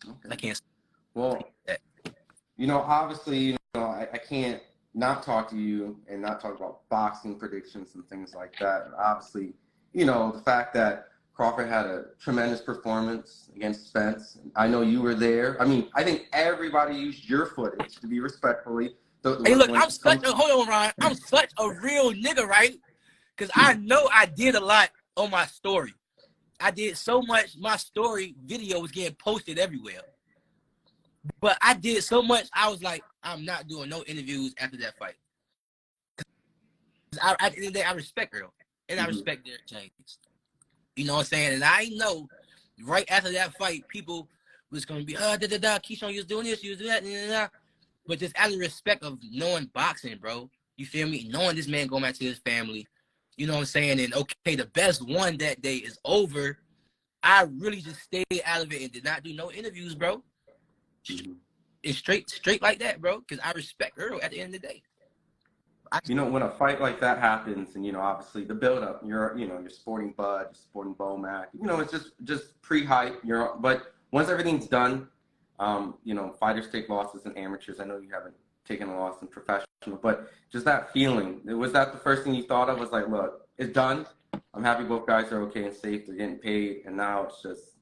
Okay. I can't. Well, obviously, I can't not talk to you and not talk about boxing predictions and things like that. And obviously, the fact that Crawford had a tremendous performance against Spence. I know you were there. I mean, I think everybody used your footage to be respectfully. Hey, look, hold on, Ryan. I'm such a real nigga, right? Because I know I did a lot on my story. I did so much, my story video was getting posted everywhere. But I did so much, I was like, I'm not doing no interviews after that fight. At the end of the day, I respect Earl. And I respect Derek James. You know what I'm saying? And I know right after that fight, people was going to be, Keyshawn, you was doing this, you was doing that, But just out of respect of knowing boxing, bro. You feel me? Knowing this man going back to his family. You know what I'm saying? And okay, the best one that day is over. I really just stayed out of it and did not do no interviews, bro. It's straight like that, bro. Because I respect Earl at the end of the day. When a fight like that happens, and obviously the build-up, you're sporting Bud, you're sporting Bomac. It's just pre-hype. But once everything's done, fighters take losses in amateurs. I know you haven't taken a loss in professional, but just that feeling. Was that the first thing you thought of? Was like, look, it's done. I'm happy both guys are okay and safe. They're getting paid, and now it's just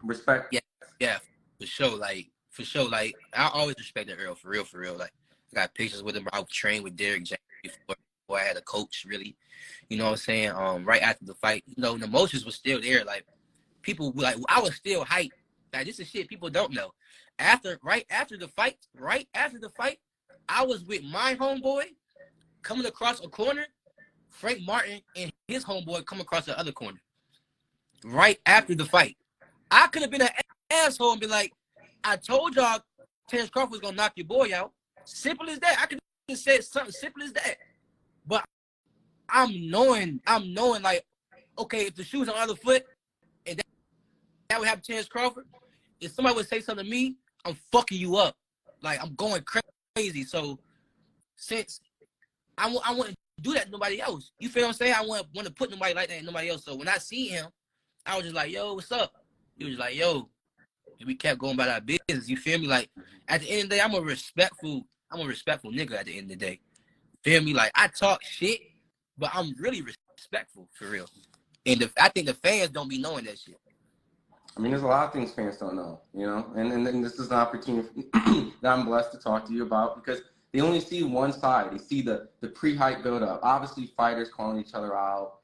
respect. Yeah, for sure. Like I always respected Earl for real. Like I got pictures with him. I trained with Derek James before I had a coach. Really, you know what I'm saying? Right after the fight, the emotions was still there. Like people I was still hyped. Like this is shit people don't know. Right after the fight, I was with my homeboy coming across a corner, Frank Martin and his homeboy come across the other corner. Right after the fight. I could have been an asshole and be like, I told y'all Terence Crawford was gonna knock your boy out. Simple as that. I could have said something simple as that. But I'm knowing like, okay, if the shoe's on the other foot and that would happen to Terence Crawford, if somebody would say something to me, I'm fucking you up. Like I'm going crazy. So since I wouldn't do that to nobody else. You feel what I'm saying? I want to put nobody like that in nobody else. So when I see him, I was just like, yo, what's up? He was like, yo. And we kept going about our business. You feel me? Like at the end of the day, I'm a respectful nigga at the end of the day. Feel me? Like I talk shit, but I'm really respectful for real. And I think the fans don't be knowing that shit. I mean, there's a lot of things fans don't know, and this is an opportunity that I'm blessed to talk to you about because they only see one side. They see the pre-hype build-up. Obviously, fighters calling each other out.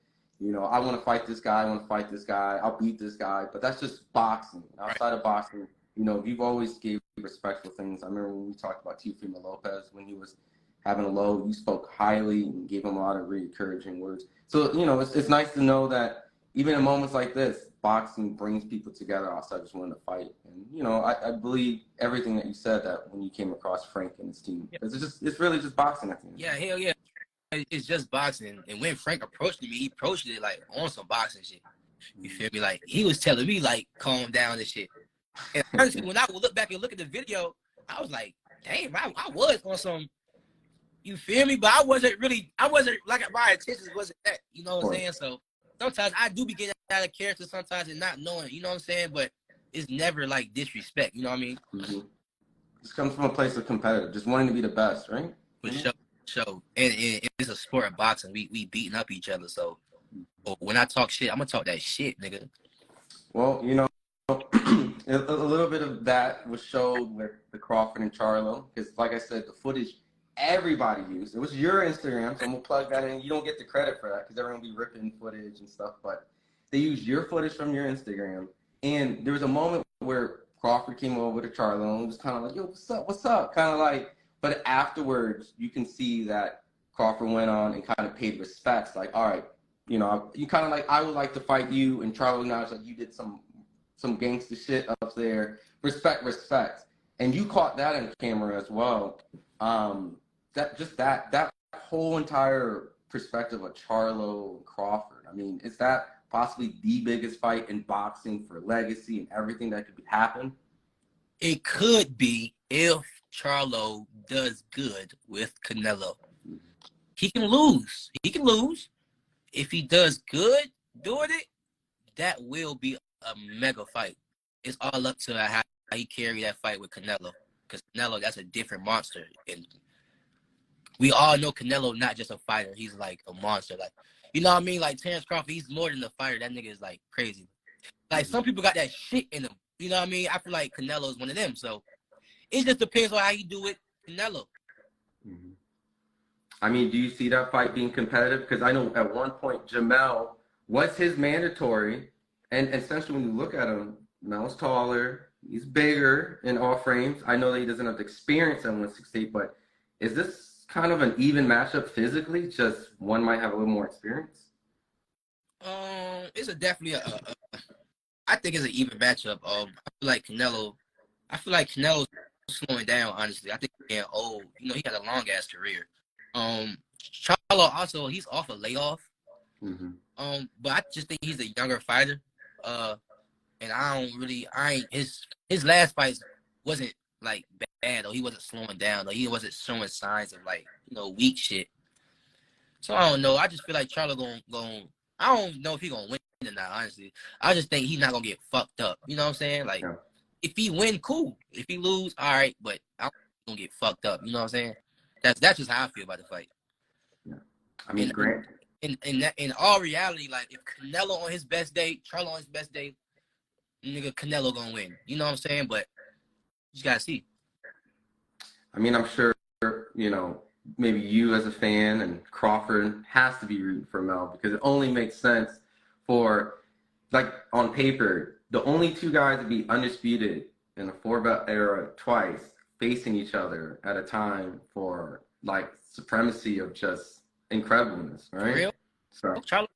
I want to fight this guy. I want to fight this guy. I'll beat this guy. But that's just boxing. Outside of boxing, you've always gave respectful things. I remember when we talked about Teofimo Lopez when he was having a low. You spoke highly and gave him a lot of really encouraging words. So, it's nice to know that even in moments like this, boxing brings people together outside just wanting to fight. And, I believe everything that you said that when you came across Frank and his team. Because it's really just boxing at the end. Yeah, hell yeah. It's just boxing. And when Frank approached me, he approached it like on some boxing shit. You feel me? Like he was telling me like calm down and shit. And honestly, when I would look back and look at the video, I was like, damn, I was on some, you feel me? But I wasn't like my intentions wasn't that, you know what I'm saying? So sometimes I do be getting out of character sometimes and not knowing, you know what I'm saying? But it's never like disrespect, you know what I mean? Mm-hmm. This comes from a place of competitive, just wanting to be the best, right? For sure. And it's a sport of boxing. We beating up each other. So when I talk shit, I'm gonna talk that shit, nigga. Well, a little bit of that was showed with the Crawford and Charlo, because like I said, the footage everybody used. It was your Instagram, so I'm gonna plug that in. You don't get the credit for that because everyone be ripping footage and stuff, but they used your footage from your Instagram. And there was a moment where Crawford came over to Charlo and was kind of like, yo, what's up? Kind of like, but afterwards, you can see that Crawford went on and kind of paid respects. Like, all right, you kind of like, I would like to fight you. And Charlo acknowledged like you did some gangster shit up there. Respect. And you caught that on camera as well. That whole entire perspective of Charlo and Crawford. I mean, is that possibly the biggest fight in boxing for legacy and everything that could happen? It could be if Charlo does good with Canelo. He can lose. If he does good doing it, that will be a mega fight. It's all up to how he carried that fight with Canelo, because Canelo, that's a different monster, and we all know Canelo not just a fighter. He's like a monster. Like, you know what I mean? Like Terence Crawford, he's more than a fighter. That nigga is like crazy. Like some people got that shit in them. You know what I mean? I feel like Canelo is one of them. So it just depends on how you do it, Canelo. Mm-hmm. I mean, do you see that fight being competitive? Because I know at one point Jamel was his mandatory, and essentially when you look at him, Mel's taller, he's bigger in all frames. I know that he doesn't have the experience at 168, but is this kind of an even matchup physically? Just one might have a little more experience. It's definitely I think it's an even matchup. I feel like Canelo's slowing down. Honestly, I think he's getting old. You know, he had a long ass career. Charlo also, he's off a layoff. Mm-hmm. But I just think he's a younger fighter. And his last fight wasn't like bad, though. He wasn't slowing down, though. He wasn't showing signs of like, you know, weak shit. So I don't know. I just feel like Charlo going. I don't know if he gonna win or not. Honestly, I just think he's not gonna get fucked up. You know what I'm saying? Like, Yeah. if he win, cool. If he lose, all right. But I don't think he's gonna get fucked up. You know what I'm saying? That's just how I feel about the fight. Yeah. I mean, Grant. In all reality, like if Canelo on his best day, Charlo on his best day, nigga, Canelo gonna win. You know what I'm saying? But you just gotta see. I mean, I'm sure, you know, maybe you as a fan and Crawford has to be rooting for Mel, because it only makes sense for, like, on paper, the only two guys to be undisputed in the 4-belt era twice facing each other at a time for, like, supremacy of just incredibleness, right? For real? So Charlo,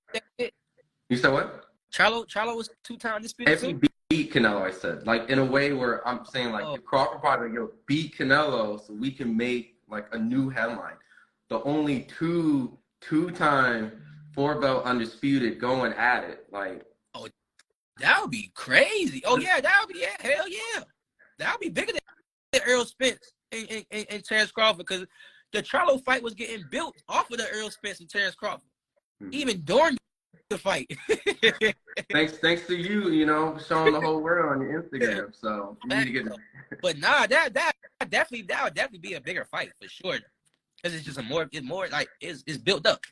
you said what? Charlo was 2-time disputed. If he beat Canelo, I said, like, in a way where I'm saying, like, if Crawford probably, yo, beat Canelo so we can make, like, a new headline. The only two-time 4-belt undisputed going at it, like. Oh, that would be crazy. Oh yeah, that would be, yeah, hell yeah. That would be bigger than Errol Spence and Terence Crawford, because the Charlo fight was getting built off of the Errol Spence and Terence Crawford, even during the fight. thanks to you, you know, showing the whole world on your Instagram. So you need to get. But nah, that would definitely be a bigger fight for sure, because it's just it's more like it's built up.